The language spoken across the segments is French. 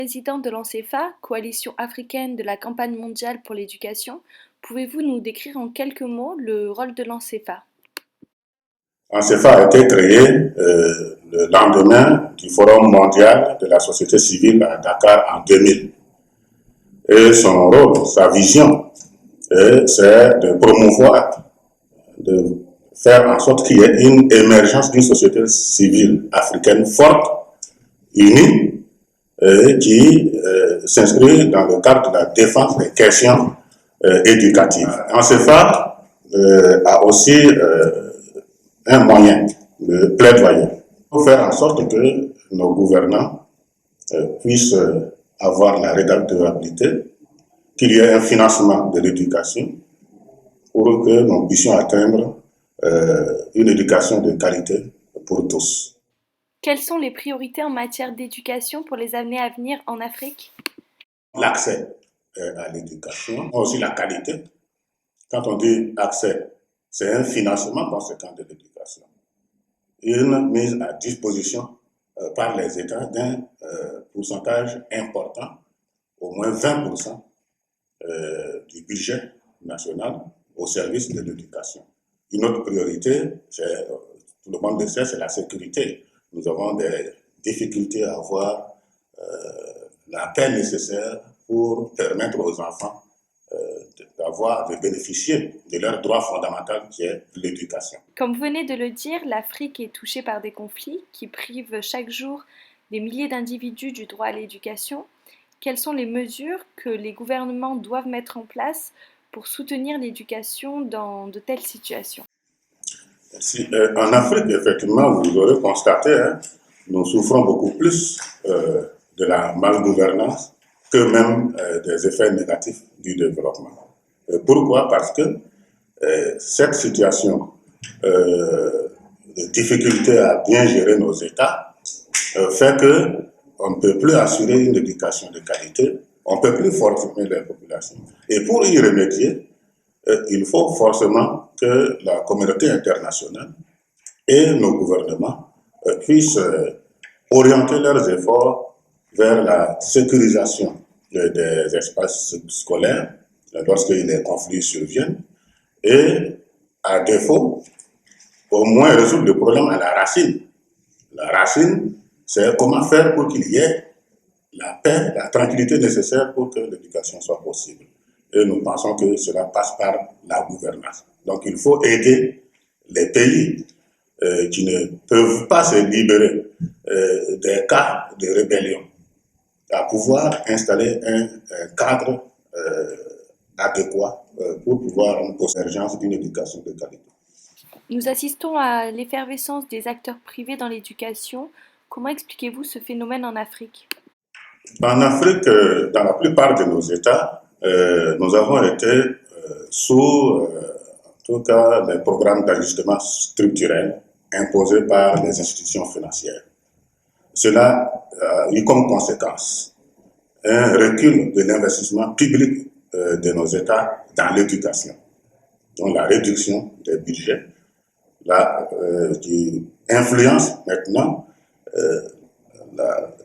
Président de l'ANCEFA, coalition africaine de la campagne mondiale pour l'éducation, pouvez-vous nous décrire en quelques mots le rôle de l'ANCEFA? l'ANCEFA a été créé le lendemain du Forum mondial de la société civile à Dakar en 2000. Et son rôle, sa vision, c'est de promouvoir, de faire en sorte qu'il y ait une émergence d'une société civile africaine forte, unie, qui s'inscrit dans le cadre de la défense des questions éducatives. l'ANCEFA a aussi un moyen de plaidoyer pour faire en sorte que nos gouvernants puissent avoir la redevabilité, qu'il y ait un financement de l'éducation pour que nous puissions atteindre une éducation de qualité pour tous. Quelles sont les priorités en matière d'éducation pour les années à venir en Afrique? L'accès à l'éducation, aussi la qualité. Quand on dit accès, c'est un financement conséquent de l'éducation. Une mise à disposition par les États d'un pourcentage important, au moins 20% du budget national au service de l'éducation. Une autre priorité, tout le monde le sait, c'est la sécurité. Nous avons des difficultés à avoir la paix nécessaire pour permettre aux enfants de bénéficier de leur droit fondamental qui est l'éducation. Comme vous venez de le dire, l'Afrique est touchée par des conflits qui privent chaque jour des milliers d'individus du droit à l'éducation. Quelles sont les mesures que les gouvernements doivent mettre en place pour soutenir l'éducation dans de telles situations? En Afrique, effectivement, vous aurez constaté, nous souffrons beaucoup plus de la malgouvernance que même des effets négatifs du développement. Pourquoi? Parce que cette situation de difficulté à bien gérer nos États fait qu'on ne peut plus assurer une éducation de qualité, on ne peut plus former les populations. Et pour y remédier, il faut forcément que la communauté internationale et nos gouvernements puissent orienter leurs efforts vers la sécurisation des espaces scolaires lorsque les conflits surviennent et, à défaut, au moins résoudre le problème à la racine. La racine, c'est comment faire pour qu'il y ait la paix, la tranquillité nécessaire pour que l'éducation soit possible. Et nous pensons que cela passe par la gouvernance. Donc il faut aider les pays qui ne peuvent pas se libérer des cas de rébellion à pouvoir installer un cadre adéquat pour pouvoir avoir une convergence d'une éducation de qualité. Nous assistons à l'effervescence des acteurs privés dans l'éducation. Comment expliquez-vous ce phénomène en Afrique? En Afrique, dans la plupart de nos États, nous avons été sous, en tout cas, les programmes d'ajustement structurel imposés par les institutions financières. Cela a eu comme conséquence un recul de l'investissement public de nos États dans l'éducation, donc la réduction des budgets, qui influence maintenant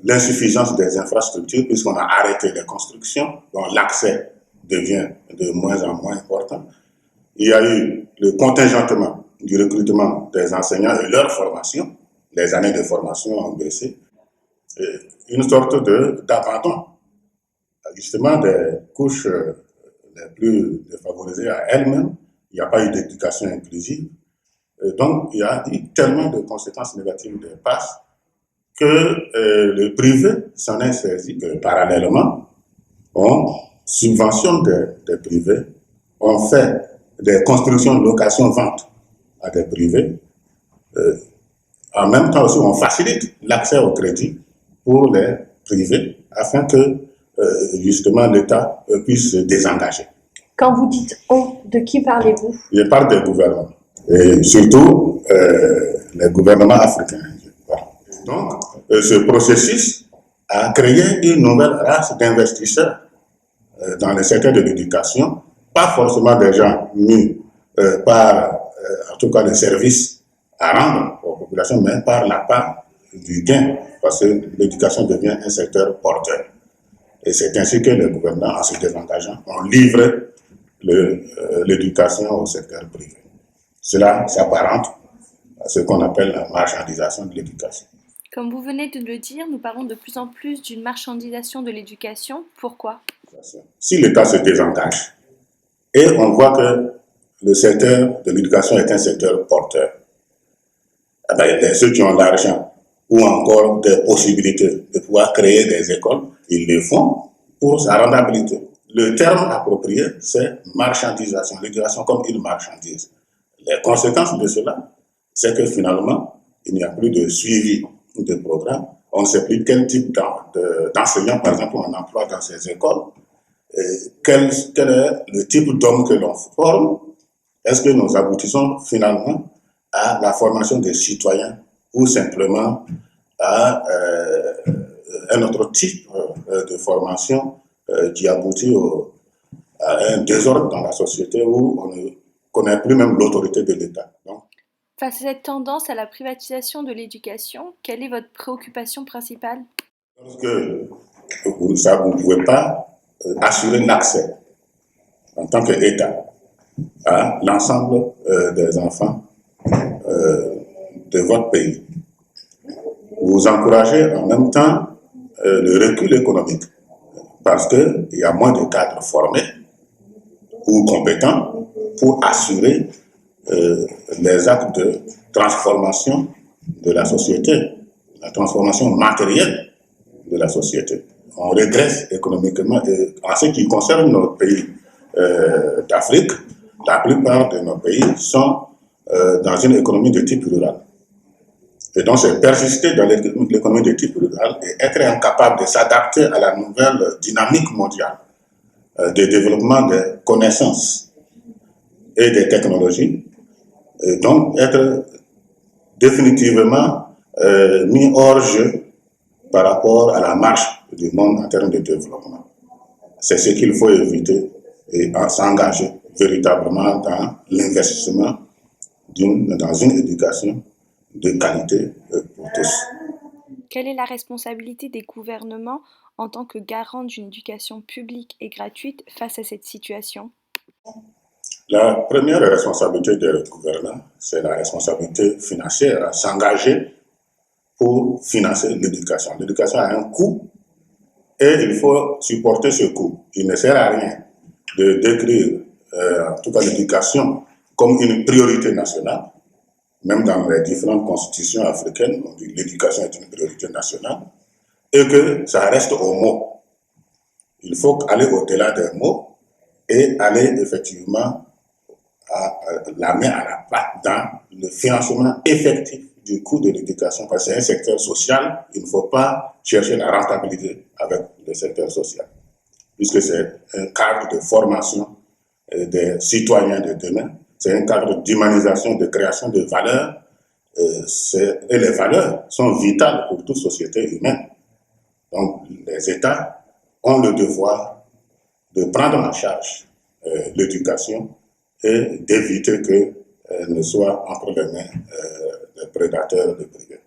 l'insuffisance des infrastructures puisqu'on a arrêté les constructions, dont l'accès devient de moins en moins important. Il y a eu le contingentement du recrutement des enseignants et leur formation, les années de formation ont baissé, et une sorte d'abandon justement des couches les plus défavorisées à elles-mêmes. Il n'y a pas eu d'éducation inclusive. Et donc, il y a eu tellement de conséquences négatives des passes que le privé s'en est saisi, que parallèlement, on subventionne des privés, on fait des constructions de location-vente à des privés. En même temps aussi, on facilite l'accès au crédit pour les privés afin que justement l'État puisse se désengager. Quand vous dites « on », de qui parlez-vous? Je parle des gouvernements, et surtout les gouvernements africains. Donc, ce processus a créé une nouvelle race d'investisseurs dans le secteur de l'éducation, pas forcément des gens mis par, en tout cas, les services à rendre aux populations, mais par la part du gain, parce que l'éducation devient un secteur porteur. Et c'est ainsi que les gouvernants, en se désengageant, ont livré l'éducation au secteur privé. Cela s'apparente à ce qu'on appelle la marchandisation de l'éducation. Comme vous venez de le dire, nous parlons de plus en plus d'une marchandisation de l'éducation. Pourquoi? Si l'État se désengage et on voit que le secteur de l'éducation est un secteur porteur, eh bien, ceux qui ont l'argent ou encore des possibilités de pouvoir créer des écoles, ils le font pour sa rentabilité. Le terme approprié, c'est marchandisation, l'éducation comme une marchandise. Les conséquences de cela, c'est que finalement, il n'y a plus de suivi de programme. On ne sait plus quel type d'enseignants, par exemple, on emploie dans ces écoles. Quel est le type d'homme que l'on forme? Est-ce que nous aboutissons finalement à la formation des citoyens ou simplement à un autre type de formation qui aboutit à un désordre dans la société où on ne connaît plus même l'autorité de l'État. Face à cette tendance à la privatisation de l'éducation, quelle est votre préoccupation principale? Parce que vous ne pouvez pas assurer l'accès en tant qu'État à l'ensemble des enfants de votre pays. Vous encouragez en même temps le recul économique parce qu'il y a moins de cadres formés ou compétents pour assurer les actes de transformation de la société, la transformation matérielle de la société. On régresse économiquement et en ce qui concerne nos pays d'Afrique, la plupart de nos pays sont dans une économie de type rural. Et donc, c'est persister dans l'économie de type rural et être incapable de s'adapter à la nouvelle dynamique mondiale de développement des connaissances et des technologies, et donc être définitivement mis hors jeu par rapport à la marche du monde en termes de développement. C'est ce qu'il faut éviter et s'engager véritablement dans l'investissement dans une éducation de qualité pour tous. Quelle est la responsabilité des gouvernements en tant que garant d'une éducation publique et gratuite face à cette situation? La première responsabilité des gouvernants, c'est la responsabilité financière, à s'engager pour financer l'éducation. L'éducation a un coût et il faut supporter ce coût. Il ne sert à rien de décrire, en tout cas l'éducation, comme une priorité nationale. Même dans les différentes constitutions africaines, on dit que l'éducation est une priorité nationale, et que ça reste aux mots. Il faut aller au-delà des mots et aller effectivement la main à la pâte dans le financement effectif du coût de l'éducation, parce que c'est un secteur social, il ne faut pas chercher la rentabilité avec le secteur social, puisque c'est un cadre de formation des citoyens de demain, c'est un cadre d'humanisation, de création de valeurs, et les valeurs sont vitales pour toute société humaine. Donc les États ont le devoir de prendre en charge l'éducation et d'éviter qu'elle ne soit entre les mains des prédateurs de privé.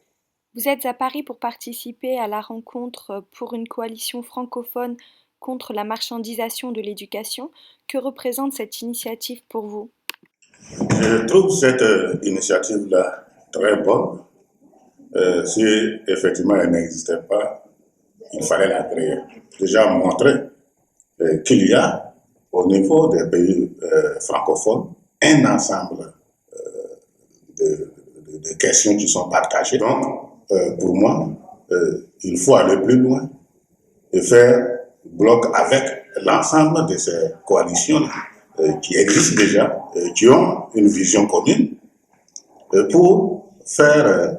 Vous êtes à Paris pour participer à la rencontre pour une coalition francophone contre la marchandisation de l'éducation. Que représente cette initiative pour vous? Je trouve cette initiative-là très bonne. Si effectivement elle n'existait pas, il fallait la créer. Déjà montrer qu'il y a au niveau des pays francophones un ensemble de questions qui sont partagées. Donc, pour moi, il faut aller plus loin et faire bloc avec l'ensemble de ces coalitions qui existent déjà, qui ont une vision commune, pour faire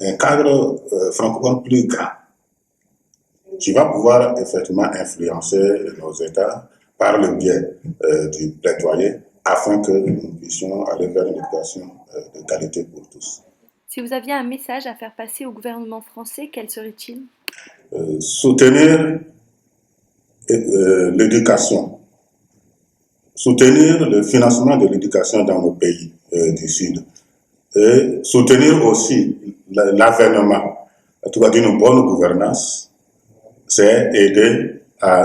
un cadre francophone plus grand, qui va pouvoir effectivement influencer nos États par le biais du plaidoyer afin que nous puissions aller vers une éducation de qualité pour tous. Si vous aviez un message à faire passer au gouvernement français, quel serait-il? Soutenir l'éducation, soutenir le financement de l'éducation dans nos pays du Sud, et soutenir aussi l'avènement, en tout cas d'une bonne gouvernance, c'est aider à